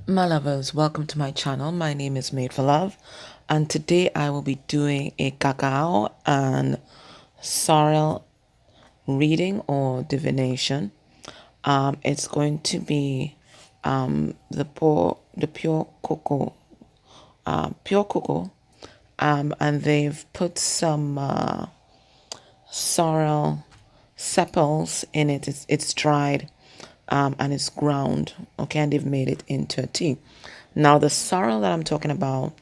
My lovers, welcome to my channel. My name is Made for Love, and today I will be doing a cacao and sorrel reading or divination. It's going to be the pure cocoa, and they've put some sorrel sepals in it. It's dried, and it's ground. Okay, and they've made it into a tea. Now the sorrel that I'm talking about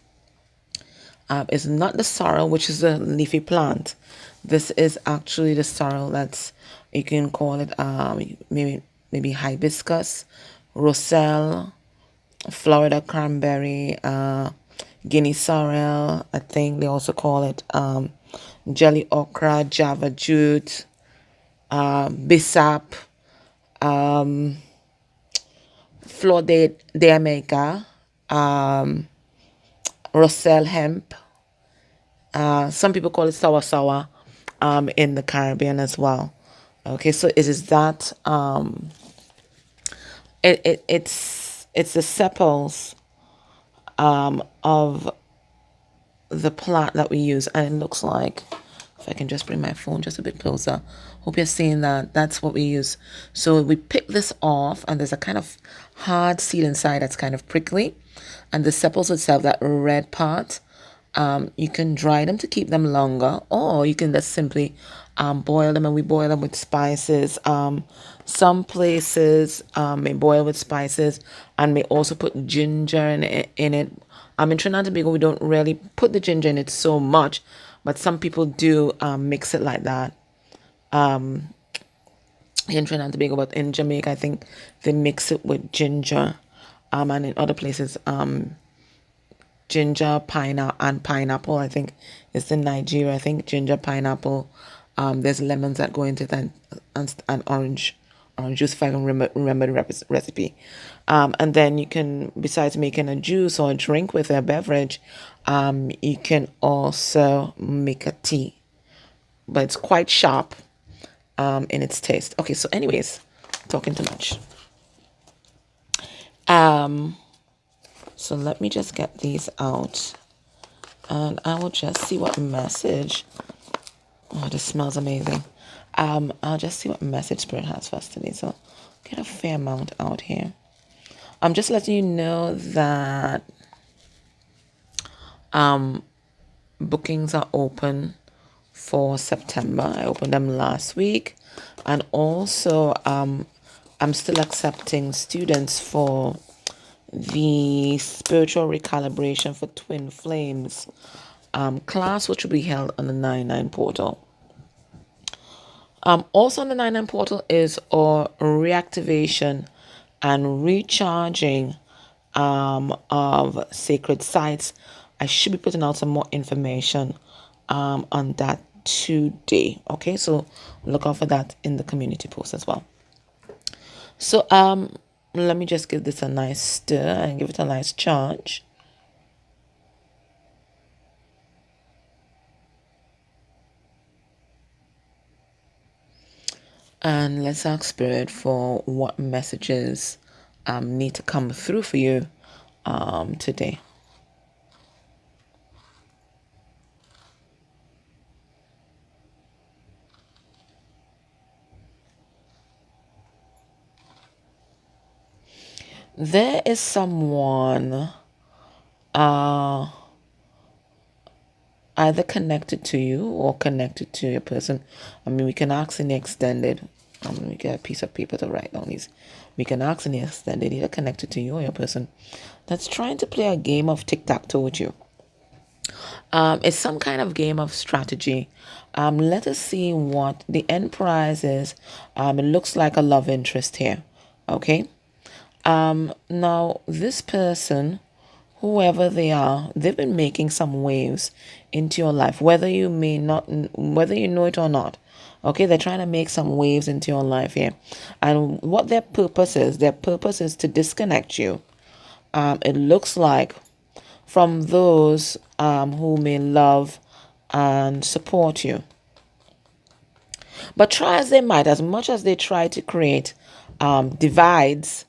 is not the sorrel, which is a leafy plant. This is actually the sorrel that's, you can call it maybe hibiscus, roselle, Florida cranberry, Guinea sorrel. I think they also call it jelly okra, Java jute, bisap, flor de America, roselle hemp. Some people call it sour in the Caribbean as well. Okay, so it is that it's the sepals of the plant that we use, and it looks like, if I can just bring my phone just a bit closer, hope you're seeing that that's what we use. So we pick this off, and there's a kind of hard seed inside that's kind of prickly, and the sepals itself, that red part, you can dry them to keep them longer, or you can just simply boil them, and we boil them with spices. Some places may boil with spices and may also put ginger in it. In Trinidad and Tobago, we don't really put the ginger in it so much, but some people do mix it like that in Trinidad and Tobago. But in Jamaica, I think they mix it with ginger, and in other places, ginger, pineapple, and pineapple. I think it's in Nigeria. I think ginger, pineapple. There's lemons that go into it, and orange juice, if I can remember the recipe. And then you can, besides making a juice or a drink with a beverage, you can also make a tea. But it's quite sharp in its taste. Okay, so anyways, talking too much. So let me just get these out, and I will just see what message. Oh, this smells amazing. I'll just see what message Spirit has for us today. So get a fair amount out here. I'm just letting you know that bookings are open for September. I opened them last week, and also I'm still accepting students for the spiritual recalibration for twin flames class, which will be held on the 99 portal. Also on the 99 portal is our reactivation and recharging of sacred sites. I should be putting out some more information on that today. Okay, so look out for that in the community post as well. So let me just give this a nice stir and give it a nice charge. And let's ask Spirit for what messages need to come through for you today. There is someone either connected to you or connected to your person. I mean, we can ask in the extended. We get a piece of paper to write down these. We can ask in the extended, either connected to you or your person that's trying to play a game of tic-tac-toe with you. It's some kind of game of strategy. Let us see what the end prize is. It looks like a love interest here. Okay. Now this person, whoever they are, they've been making some waves into your life, whether you know it or not. Okay, they're trying to make some waves into your life here. And what their purpose is to disconnect you. It looks like from those who may love and support you. But try as they might, as much as they try to create divides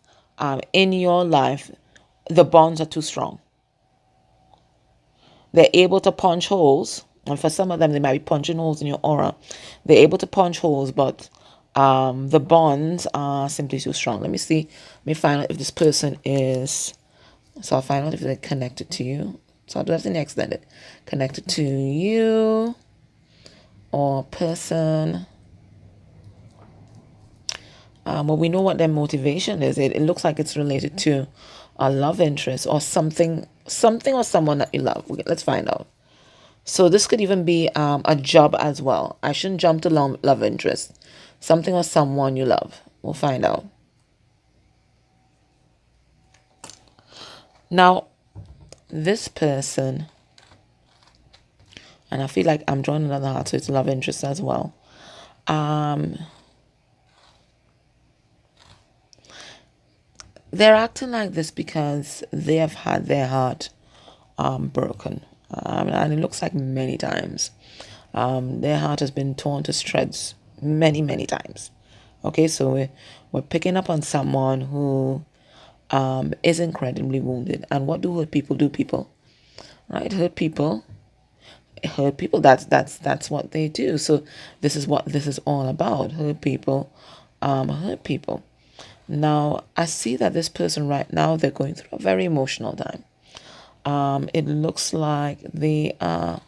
in your life, the bonds are too strong. They're able to punch holes, and for some of them, they might be punching holes in your aura. They're able to punch holes, but the bonds are simply too strong. Let me see. Let me find out if this person is. So I'll find out if they're connected to you. So I'll do everything extended. Connected to you or person. Well, we know what their motivation is. It looks like it's related to a love interest or something or someone that you love. Let's find out. So this could even be a job as well. I shouldn't jump to love interest. Something or someone you love. We'll find out. Now, this person, and I feel like I'm drawing another heart, so it's love interest as well. They're acting like this because they have had their heart broken. And it looks like many times. Their heart has been torn to shreds many, many times. Okay, so we're picking up on someone who is incredibly wounded. And what do hurt people do, people? Right? Hurt people. That's what they do. So this is what this is all about. Hurt people. Hurt people. Now, I see that this person right now, they're going through a very emotional time. It looks like they are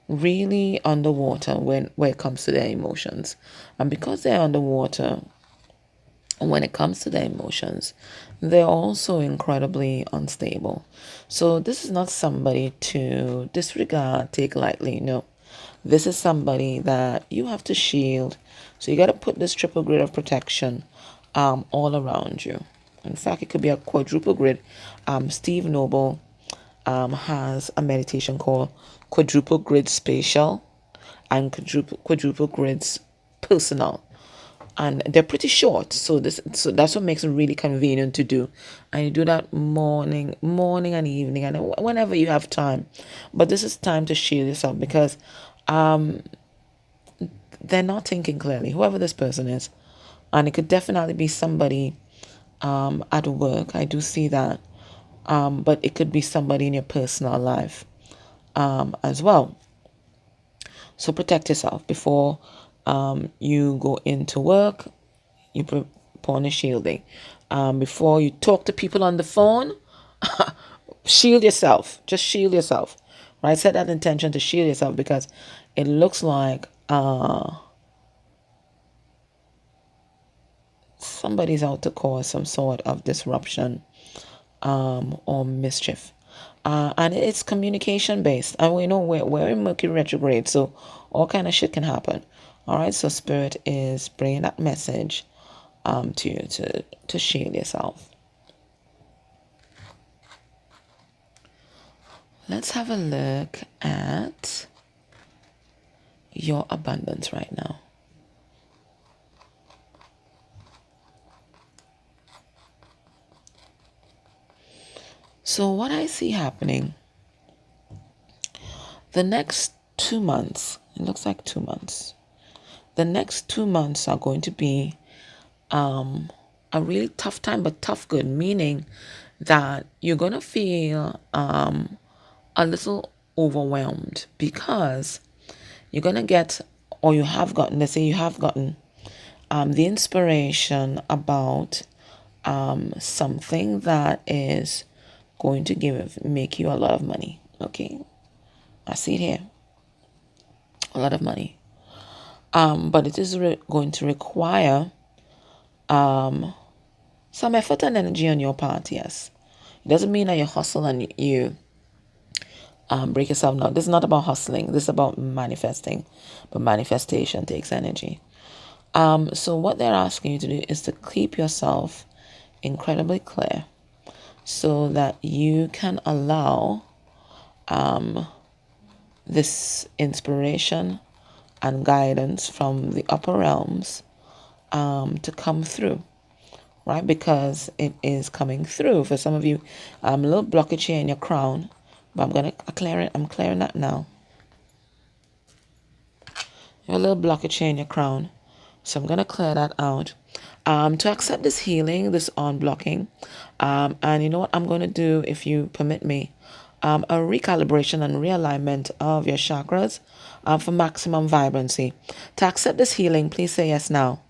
really underwater when it comes to their emotions. And because they're underwater, when it comes to their emotions, they're also incredibly unstable. So this is not somebody to disregard, take lightly. No, this is somebody that you have to shield. So you got to put this triple grid of protection all around you. In fact, it could be a quadruple grid. Steve Noble has a meditation called quadruple grid spatial and quadruple grids personal, and they're pretty short. So that's what makes it really convenient to do, and you do that morning and evening and whenever you have time. But this is time to shield yourself because they're not thinking clearly, whoever this person is, and it could definitely be somebody at work. I do see that, but it could be somebody in your personal life as well. So protect yourself before you go into work. You put on a shielding. Before you talk to people on the phone, shield yourself. Just shield yourself. Right? Set that intention to shield yourself because it looks like somebody's out to cause some sort of disruption or mischief. And it's communication based. And we know we're in Mercury retrograde, so all kind of shit can happen. All right, so Spirit is bringing that message to you to shield yourself. Let's have a look at your abundance right now. So what I see happening, the next 2 months, it looks like 2 months. The next 2 months are going to be a really tough time, but tough good, meaning that you're going to feel a little overwhelmed because you're going to get, or you have gotten, let's say you have gotten the inspiration about something that is going to make you a lot of money. Okay, I see it here, a lot of money. But it is going to require some effort and energy on your part. Yes, it doesn't mean that you hustle and you break yourself. No, this is not about hustling. This is about manifesting, but manifestation takes energy. So what they're asking you to do is to keep yourself incredibly clear so that you can allow this inspiration and guidance from the upper realms to come through, right? Because it is coming through. For some of you, a little blockage here in your crown, but I'm going to clear it. I'm clearing that now. You have a little blockage here in your crown, so I'm going to clear that out. To accept this healing, this unblocking. And you know what I'm going to do, if you permit me, a recalibration and realignment of your chakras for maximum vibrancy. To accept this healing, please say yes now.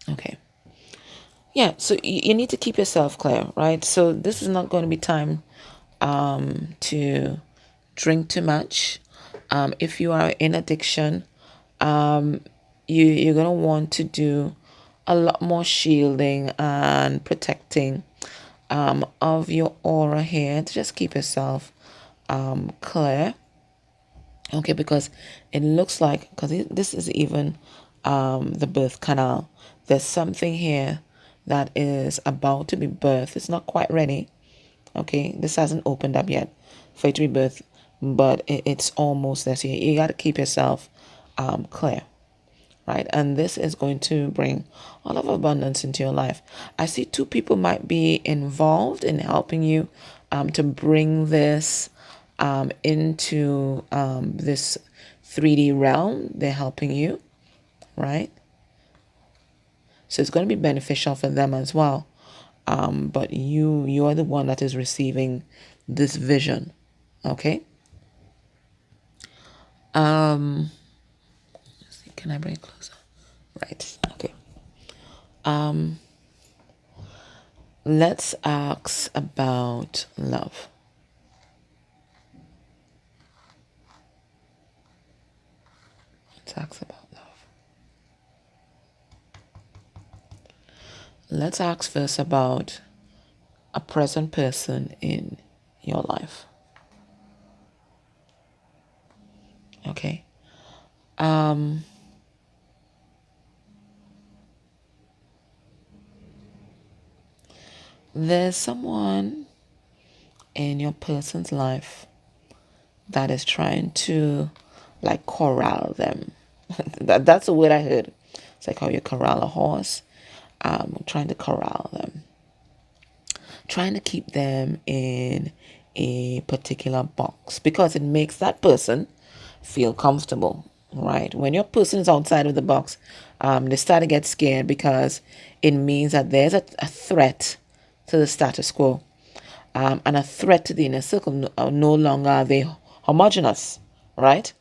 Okay. Yeah, so you need to keep yourself clear, right? So this is not going to be time to drink too much. If you are in addiction, you're going to want to do a lot more shielding and protecting of your aura here to just keep yourself clear. Okay, because it looks like, because this is even the birth canal, there's something here that is about to be birthed. It's not quite ready. Okay, this hasn't opened up yet for it to be birthed, but it's almost there. So you got to keep yourself clear, right? And this is going to bring a lot of abundance into your life. I see two people might be involved in helping you to bring this into this 3D realm. They're helping you, right? So it's going to be beneficial for them as well. But you are the one that is receiving this vision. Okay. Let's see, can I bring it closer? Right. Okay. Let's ask about love. Let's ask about love. Let's ask first about a present person in your life. Okay. There's someone in your person's life that is trying to like corral them. That's the word I heard. It's like how you corral a horse. Trying to corral them. Trying to keep them in a particular box because it makes that person feel comfortable, right? When your person is outside of the box, they start to get scared because it means that there's a threat to the status quo, and a threat to the inner circle. No longer are they homogenous, right?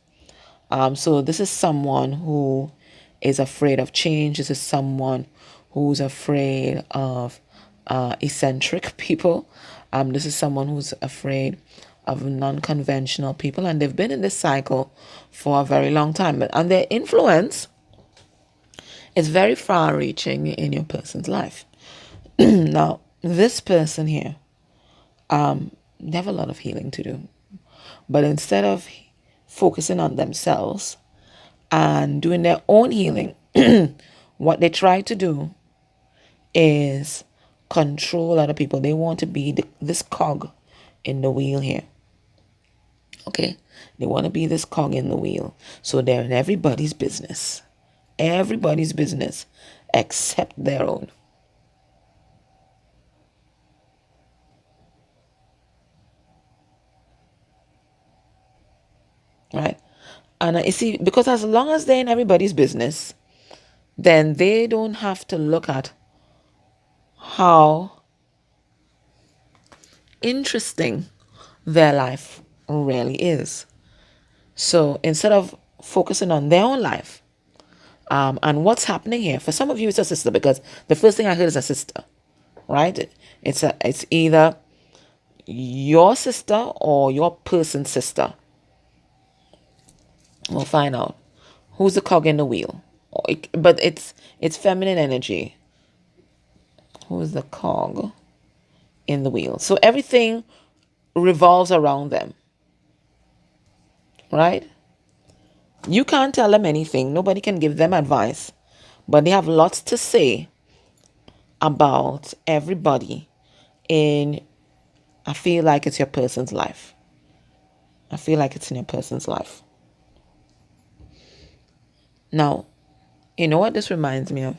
So this is someone who is afraid of change. This is someone who's afraid of eccentric people. This is someone who's afraid of non-conventional people, and they've been in this cycle for a very long time. And their influence is very far-reaching in your person's life. Now, this person here, they have a lot of healing to do. But instead of focusing on themselves and doing their own healing, what they try to do is control other people. They want to be this cog in the wheel here. Okay? They want to be this cog in the wheel. So they're in everybody's business. Everybody's business except their own. Right? And you see, because as long as they're in everybody's business, then they don't have to look at how interesting their life really is. So instead of focusing on their own life, and what's happening here, for some of you it's a sister, because the first thing I heard is a sister, right? It's either your sister or your person's sister. We'll find out who's the cog in the wheel. But it's feminine energy. Who's the cog in the wheel? So everything revolves around them, right? You can't tell them anything. Nobody can give them advice. But they have lots to say about everybody in, I feel like it's your person's life. I feel like it's in your person's life. Now, you know what this reminds me of?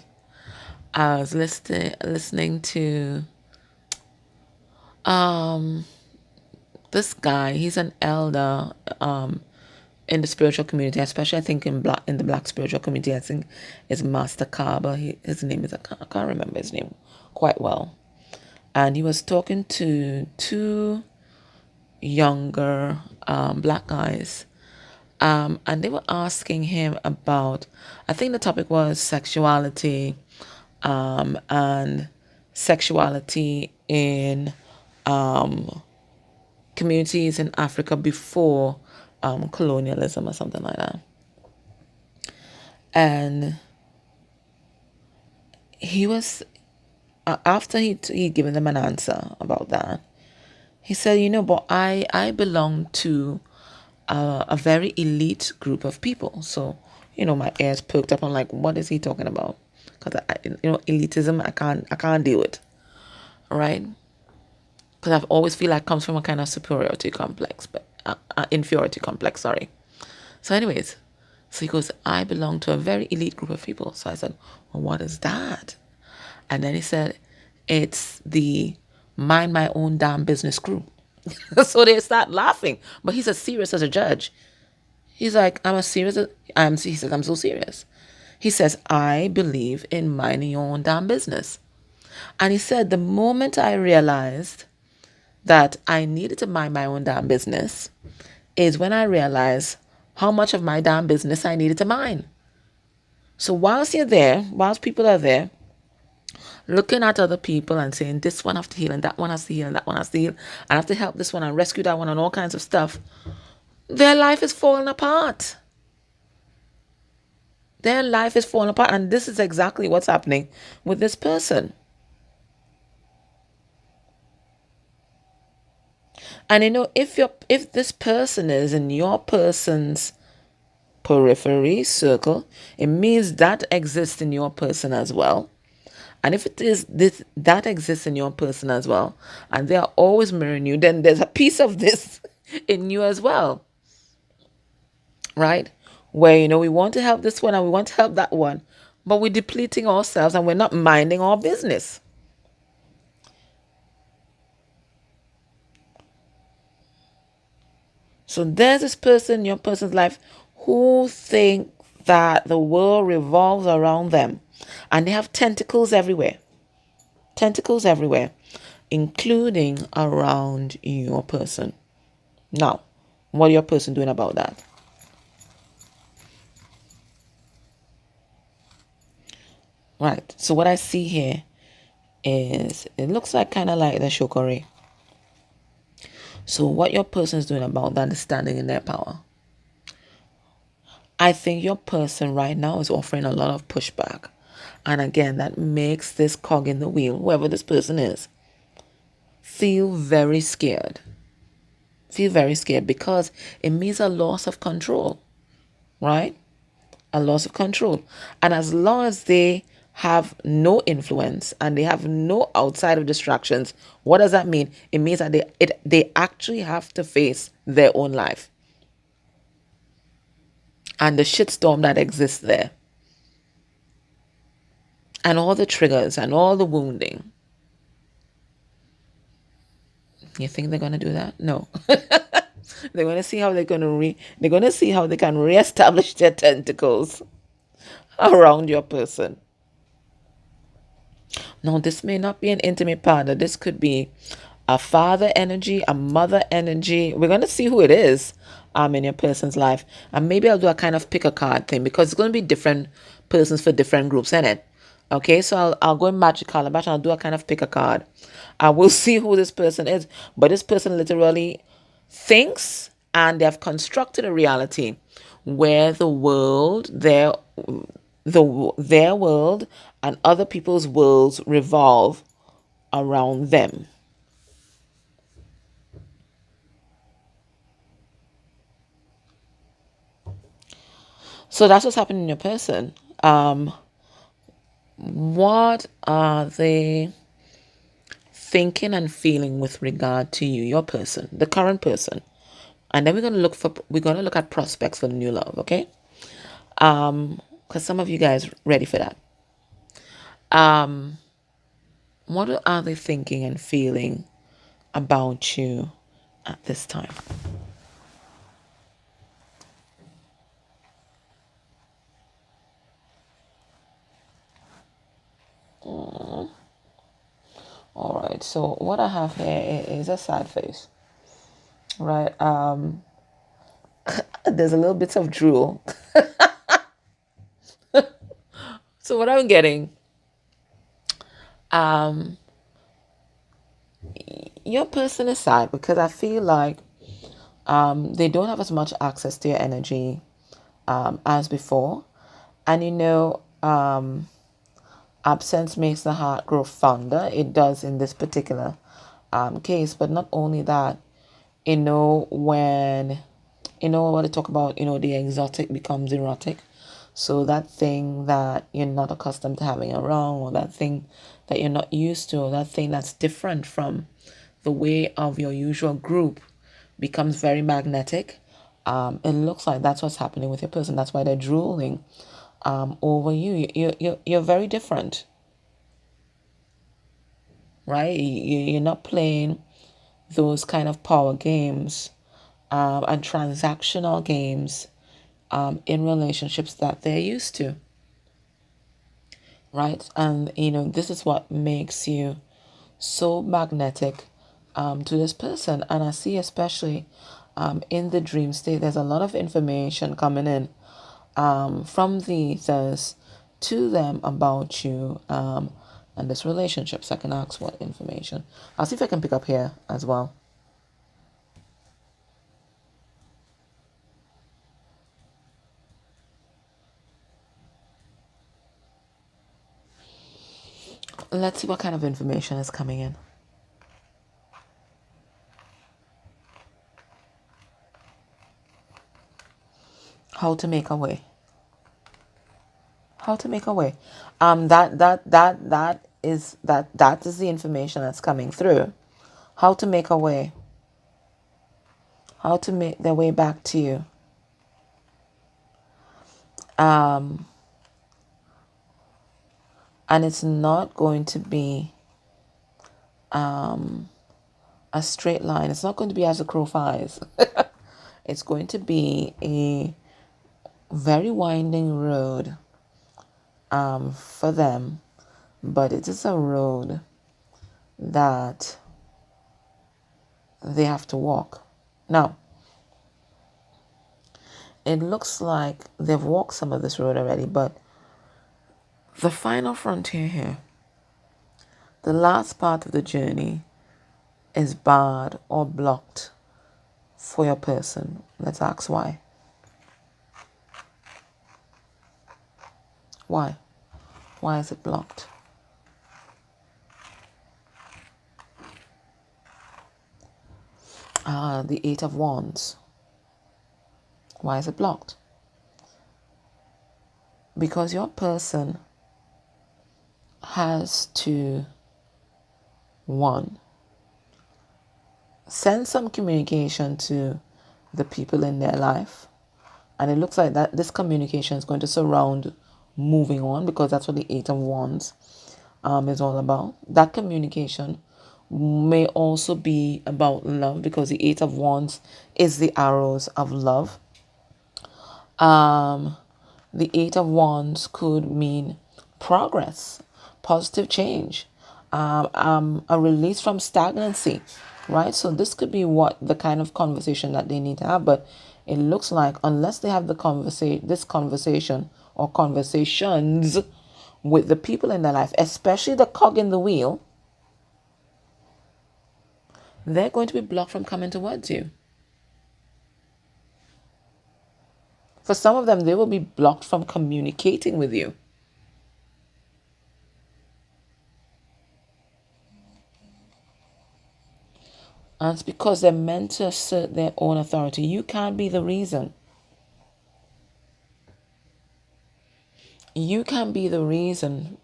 I was listening to This guy, he's an elder in the spiritual community, especially I think in the black spiritual community. I think it's Master Kaba. His name is, I can't remember his name quite well. And he was talking to two younger black guys, and they were asking him about, I think the topic was sexuality, and sexuality in communities in Africa before colonialism or something like that. And he was, after he'd given them an answer about that, he said, but I belong to a very elite group of people. So, my ears perked up. I'm like, what is he talking about? Because elitism, I can't deal with, right? Because I've always feel like it comes from a kind of superiority complex, but inferiority complex. Sorry. So, anyways, so he goes, I belong to a very elite group of people. So I said, well, what is that? And then he said, it's the mind my own damn business crew. So they start laughing. But he's as serious as a judge. He's like, he says, I'm so serious. He says, I believe in minding your own damn business. And he said, the moment I realized that I needed to mind my own damn business is when I realized how much of my damn business I needed to mind. So whilst people are there, looking at other people and saying, this one has to heal, and that one has to heal, and that one has to heal, I have to help this one and rescue that one and all kinds of stuff, their life is falling apart. Their life is falling apart. And this is exactly what's happening with this person. And if this person is in your person's periphery circle, it means that exists in your person as well. And if it is that exists in your person as well, and they are always mirroring you, then there's a piece of this in you as well. Right? Where, we want to help this one and we want to help that one, but we're depleting ourselves and we're not minding our business. So there's this person in your person's life who think that the world revolves around them, and they have tentacles everywhere, including around your person. Now, what are your person doing about that? Right. So what I see here is, it looks like kind of like the shokore. So what your person is doing about that is standing in their power. I think your person right now is offering a lot of pushback. And again, that makes this cog in the wheel, whoever this person is, feel very scared. Because it means a loss of control, right? A loss of control. And as long as they have no influence and they have no outside of distractions, what does that mean? It means that they actually have to face their own life and the shitstorm that exists there, and all the triggers and all the wounding. You think they're gonna do that? No. They're gonna see how they're gonna see how they can reestablish their tentacles around your person. Now, this may not be an intimate partner. This could be a father energy, a mother energy. We're gonna see who it is in your person's life. And maybe I'll do a kind of pick a card thing, because it's gonna be different persons for different groups in it. Okay, so I'll go in Magic Calabash and I'll do a kind of pick a card. I will see who this person is. But this person literally thinks, and they have constructed a reality where their world and other people's worlds revolve around them. So that's what's happening in your person. What are they thinking and feeling with regard to you, your person, the current person? And then we're gonna look at prospects for new love, okay? Because some of you guys ready for that. What are they thinking and feeling about you at this time. All right, so what I have here is a sad face, right? There's a little bit of drool. So what I'm getting, um, your person is sad because I feel like they don't have as much access to your energy as before. And absence makes the heart grow fonder. It does in this particular case. But not only that, when, what they talk about, the exotic becomes erotic. So that thing that you're not accustomed to having around, or that thing that you're not used to, or that thing that's different from the way of your usual group becomes very magnetic. It looks like that's what's happening with your person. That's why they're drooling over you. You're very different, right? You're not playing those kind of power games and transactional games in relationships that they're used to, right? And this is what makes you so magnetic to this person. And I see, especially in the dream state, there's a lot of information coming in from the ethers to them about you and this relationship. So I can ask what information. I'll see if I can pick up here as well. Let's see what kind of information is coming in. How to make a way. How to make a way. That is the information that's coming through. How to make a way. How to make their way back to you. And it's not going to be a straight line. It's not going to be as the crow flies. It's going to be a very winding road for them, but it is a road that they have to walk. Now, it looks like they've walked some of this road already, but the final frontier here, the last part of the journey, is barred or blocked for your person. Let's ask why. Why? Why is it blocked? The Eight of Wands. Why is it blocked? Because your person has to, one, send some communication to the people in their life. And it looks like that this communication is going to surround moving on, because that's what the Eight of Wands is all about. That communication may also be about love, because the Eight of Wands is the arrows of love. The Eight of Wands could mean progress, positive change, a release from stagnancy, right? So this could be what the kind of conversation that they need to have. But it looks like unless they have this conversation or conversations with the people in their life, especially the cog in the wheel, they're going to be blocked from coming towards you. For some of them, they will be blocked from communicating with you. And it's because they're meant to assert their own authority. You can't be the reason. You can be the reason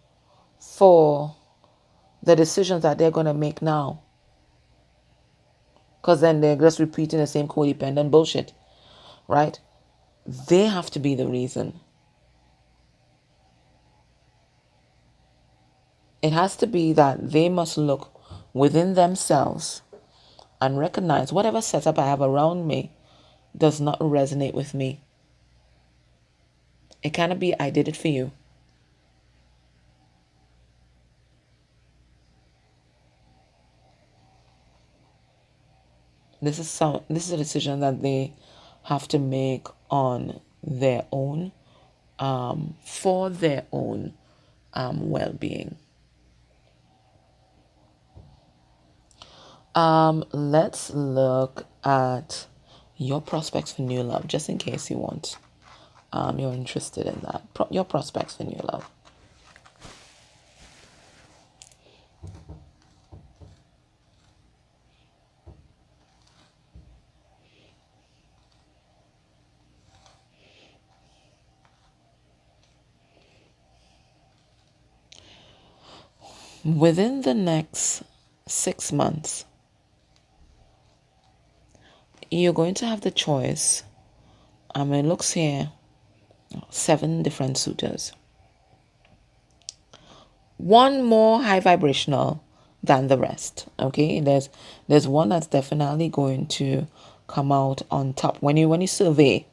for the decisions that they're going to make now. Because then they're just repeating the same codependent bullshit, right? They have to be the reason. It has to be that they must look within themselves and recognize whatever setup I have around me does not resonate with me. It cannot be I did it for you. This is a decision that they have to make on their own, for their own well-being. Let's look at your prospects for new love, just in case you want. You're interested in that. Your prospects for new love. Within the next 6 months, you're going to have the choice. It looks here, 7 different suitors. One more high vibrational than the rest. Okay, there's one that's definitely going to come out on top when you survey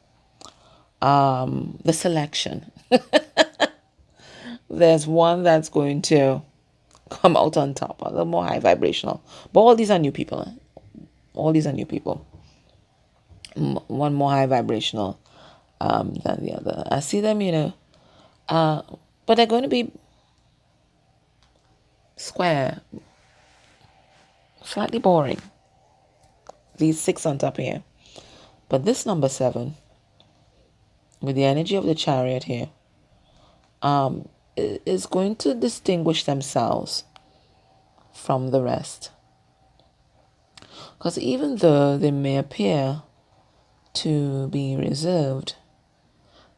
the selection. There's one that's going to come out on top, a little more high vibrational. But all these are new people. All these are new people. One more high vibrational than the other. I see them, but they're going to be square, slightly boring. These 6 on top here. But this number 7, with the energy of the Chariot here, is going to distinguish themselves from the rest. Because even though they may appear to be reserved,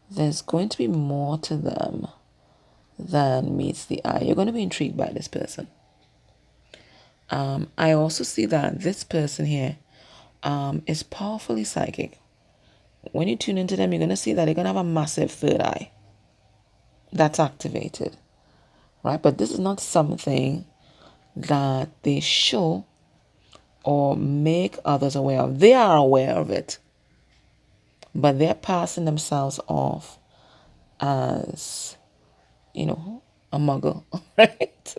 there's going to be more to them than meets the eye. You're going to be intrigued by this person. I also see that this person here is powerfully psychic. When you tune into them, you're going to see that they're going to have a massive third eye that's activated, right? But this is not something that they show or make others aware of. They are aware of it, but they're passing themselves off as, a muggle, right?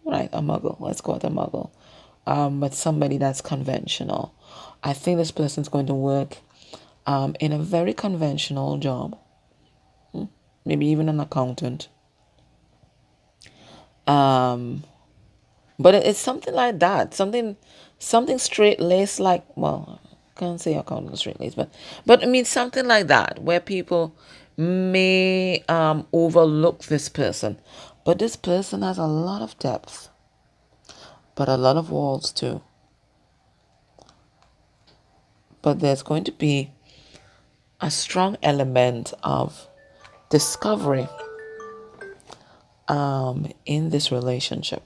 Right, a muggle. Let's call it a muggle. But somebody that's conventional. I think this person's going to work in a very conventional job. Maybe even an accountant. But it's something like that. Something straight-laced, like, well, I can't say accountant straight-laced, but I mean something like that, where people may overlook this person. But this person has a lot of depth, but a lot of walls too. But there's going to be a strong element of discovery in this relationship.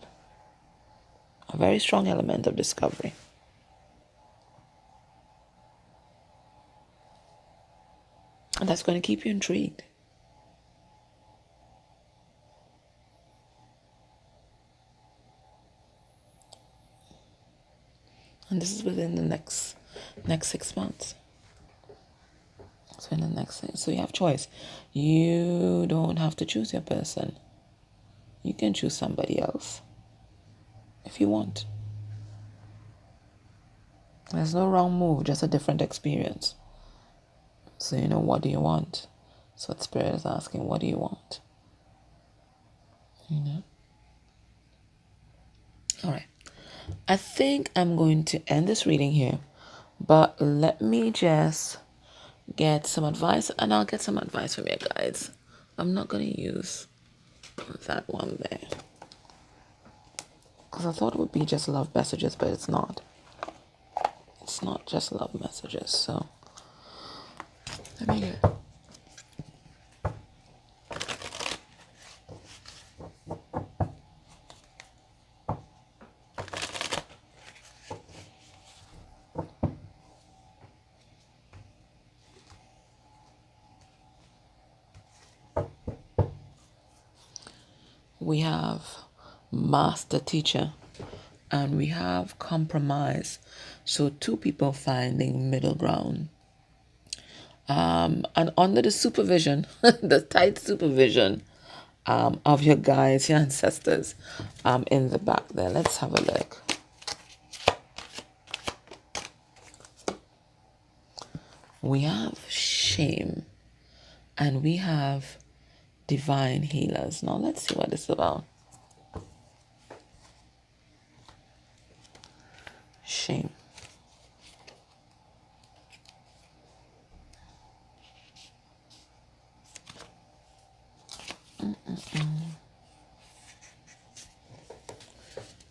A very strong element of discovery. And that's going to keep you intrigued. And this is within the next 6 months. So in the next thing. So you have choice. You don't have to choose your person. You can choose somebody else if you want. There's no wrong move, just a different experience. So what do you want? So what Spirit is asking, what do you want? All right. I think I'm going to end this reading here, but let me just get some advice, and I'll get some advice from your guides. I'm not going to use that one there, because I thought it would be just love messages, but it's not. It's not just love messages, so let me get... We have Master Teacher, and we have compromise. So two people finding middle ground. And under the supervision, the tight supervision of your guides, your ancestors, in the back there. Let's have a look. We have shame and we have divine healers. Now let's see what this is about. Shame.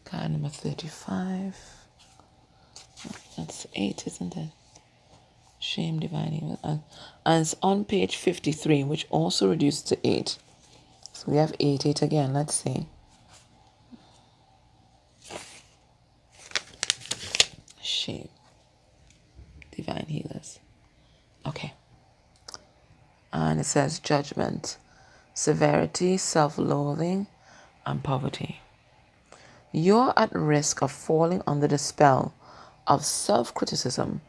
Card number 35. That's 8, isn't it? Shame, divine healer. And it's on page 53, which also reduced to 8. So we have 8, 8 again. Let's see. Shame. Divine healers. Okay. And it says judgment, severity, self-loathing, and poverty. You're at risk of falling under the spell of self-criticism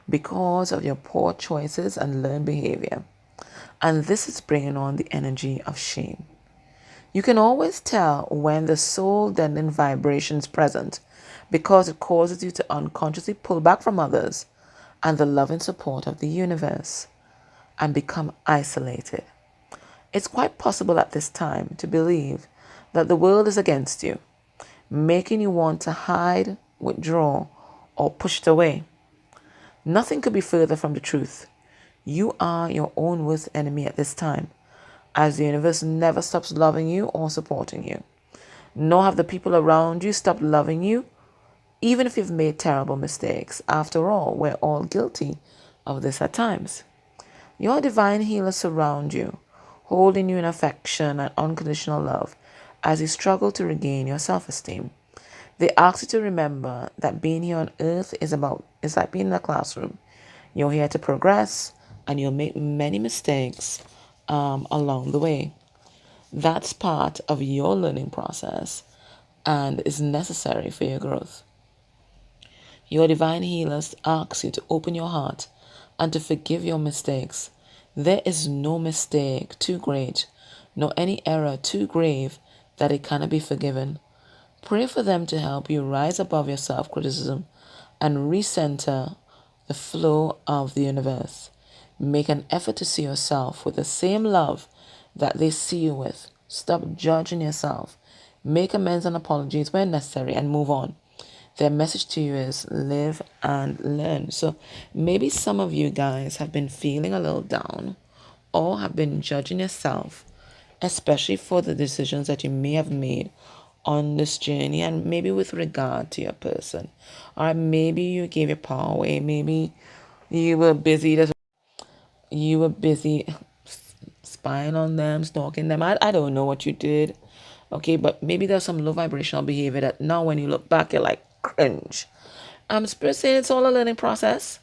because of your poor choices and learned behavior. And this is bringing on the energy of shame. You can always tell when the soul-deadening vibration is present because it causes you to unconsciously pull back from others and the loving support of the universe and become isolated. It's quite possible at this time to believe that the world is against you, making you want to hide, withdraw, or push it away. Nothing could be further from the truth. You are your own worst enemy at this time, as the universe never stops loving you or supporting you. Nor have the people around you stopped loving you, even if you've made terrible mistakes. After all, we're all guilty of this at times. Your divine healers surround you, holding you in affection and unconditional love as you struggle to regain your self-esteem. They ask you to remember that being here on earth is like being in a classroom. You're here to progress and you'll make many mistakes along the way. That's part of your learning process and is necessary for your growth. Your divine healers ask you to open your heart and to forgive your mistakes. There is no mistake too great, nor any error too grave that it cannot be forgiven. Pray for them to help you rise above your self-criticism and recenter the flow of the universe. Make an effort to see yourself with the same love that they see you with. Stop judging yourself. Make amends and apologies where necessary and move on. Their message to you is live and learn. So maybe some of you guys have been feeling a little down or have been judging yourself, especially for the decisions that you may have made on this journey and maybe with regard to your person. Or maybe you gave your power away. Maybe you were busy spying on them, stalking them. I don't know what you did. Okay, but maybe there's some low vibrational behavior that now when you look back, you're like, cringe. Spirit saying it's all a learning process.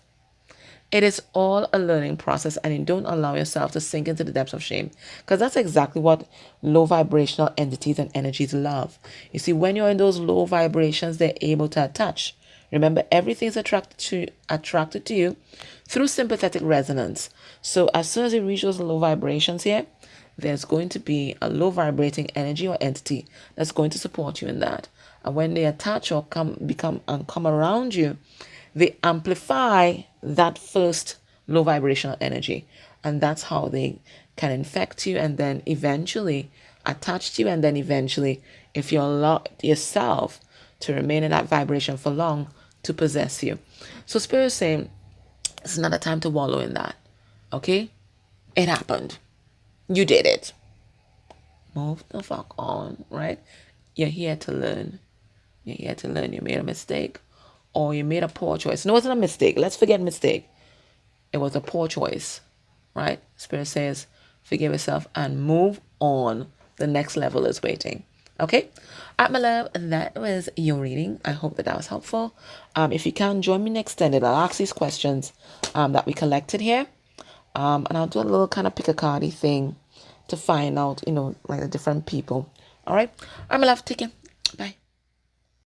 It is all a learning process, and you don't allow yourself to sink into the depths of shame, because that's exactly what low vibrational entities and energies love. You see, when you're in those low vibrations, they're able to attach. Remember, everything's attracted to you through sympathetic resonance. So as soon as you reach those low vibrations here, there's going to be a low vibrating energy or entity that's going to support you in that. And when they attach or come around you, they amplify that first low vibrational energy. And that's how they can infect you and then eventually attach to you. And then eventually, if you allow yourself to remain in that vibration for long, to possess you. So Spirit is saying, it's not a time to wallow in that. Okay? It happened. You did it. Move the fuck on, right? You're here to learn. You're here to learn. You made a mistake or you made a poor choice. No, it wasn't a mistake. Let's forget mistake. It was a poor choice, right? Spirit says, forgive yourself and move on. The next level is waiting. Okay? All right, my love, that was your reading. I hope that was helpful. If you can, join me in extended. I'll ask these questions that we collected here. And I'll do a little kind of pick a cardy thing to find out, like the different people. All right? All right, my love, take care.